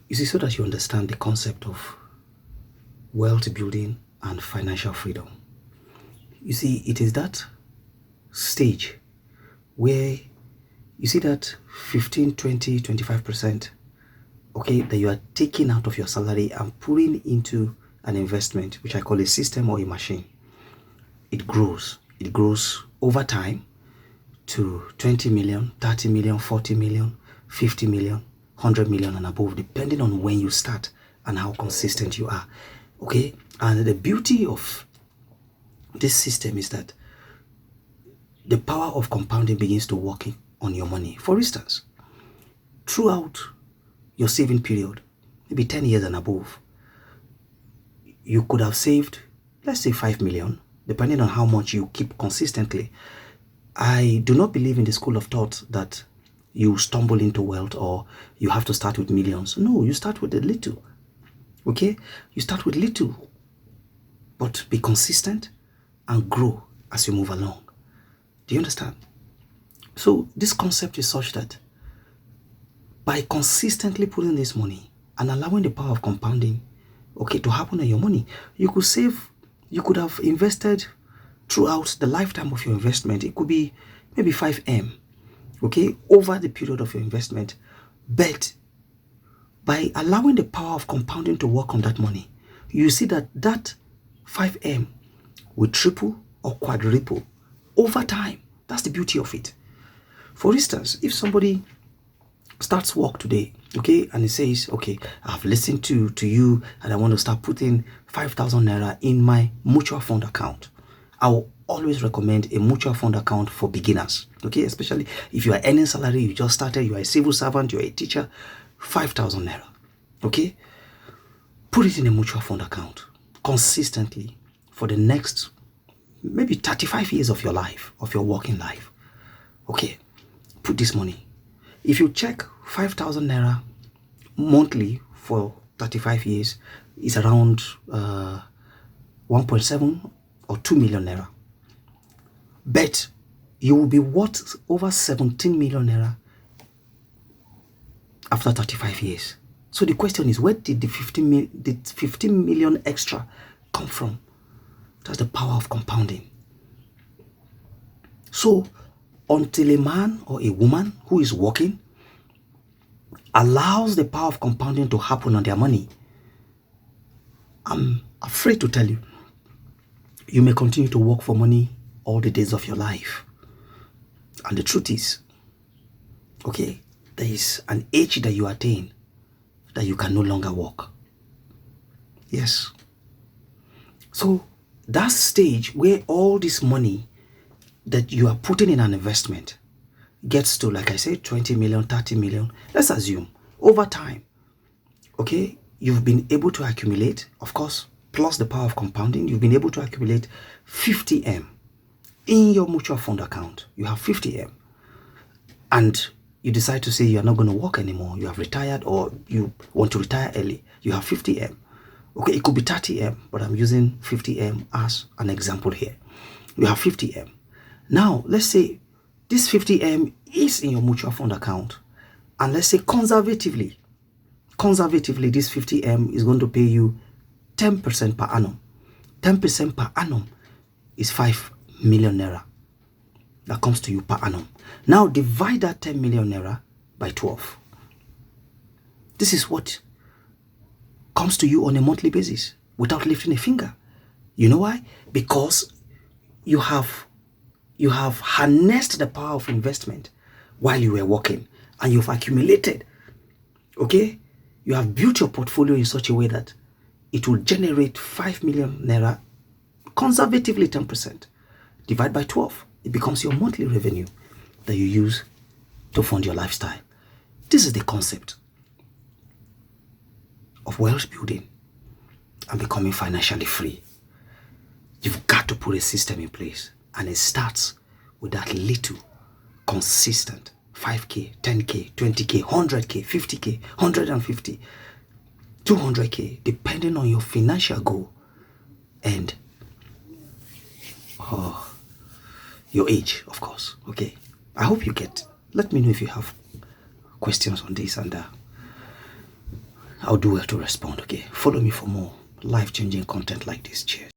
You see, so that you understand the concept of wealth building and financial freedom. You see, it is that stage where you see that 15, 20, 25%, okay, that you are taking out of your salary and putting into an investment, which I call a system or a machine. It grows. It grows over time to 20 million, 30 million, 40 million, 50 million, 100 million and above, depending on when you start and how consistent you are. Okay, and the beauty of this system is that the power of compounding begins to work on your money. For instance, throughout your saving period, maybe 10 years and above, you could have saved, let's say 5 million, depending on how much you keep consistently. I do not believe in the school of thought that you stumble into wealth or you have to start with millions. No, you start with a little. Okay? You start with little, but be consistent and grow as you move along. Do you understand? So this concept is such that by consistently putting this money and allowing the power of compounding, okay, to happen on your money, you could have invested throughout the lifetime of your investment. It could be maybe 5M, okay, over the period of your investment. But by allowing the power of compounding to work on that money, you see that 5M will triple or quadruple over time. That's the beauty of it. For instance, if somebody starts work today, okay, and he says, okay, I've listened to you and I want to start putting 5,000 naira in my mutual fund account. I will always recommend a mutual fund account for beginners, okay, especially if you are earning salary, you just started, you are a civil servant, you are a teacher, 5,000 naira, okay? Put it in a mutual fund account consistently for the next maybe 35 years of your life, of your working life, okay? Put this money. If you check 5,000 naira monthly for 35 years, is around 1.7 or 2 million naira. But you will be worth over 17 million naira after 35 years. So the question is, where did the 15 million extra come from? That's the power of compounding. So until a man or a woman who is working allows the power of compounding to happen on their money, I'm afraid to tell you, you may continue to work for money all the days of your life. And the truth is, okay, there is an age that you attain that you can no longer work. Yes. So that stage where all this money that you are putting in an investment gets to, like I said, 20 million, 30 million, let's assume, over time, okay, you've been able to accumulate, of course, plus the power of compounding, you've been able to accumulate 50M in your mutual fund account. You have 50M. And you decide to say you're not going to work anymore. You have retired or you want to retire early. You have 50M. Okay, it could be 30M, but I'm using 50M as an example here. You have 50M. Now, let's say this 50M is in your mutual fund account. And let's say conservatively, this 50M is going to pay you 10% per annum. 10% per annum is 5 million naira. That comes to you per annum. Now divide that 10 million naira by 12. This is what comes to you on a monthly basis without lifting a finger. You know why? Because you have harnessed the power of investment while you were working and you've accumulated. Okay? You have built your portfolio in such a way that it will generate 5 million naira, conservatively 10%. Divide by 12. It becomes your monthly revenue that you use to fund your lifestyle. This is the concept of wealth building and becoming financially free. You've got to put a system in place, and it starts with that little, consistent 5K, 10K, 20K, 100K, 50K, 150, 200K, depending on your financial goal and your age, of course. Okay, I hope you get. Let me know if you have questions on this, and I'll do well to respond, okay? Follow me for more life-changing content like this. Cheers.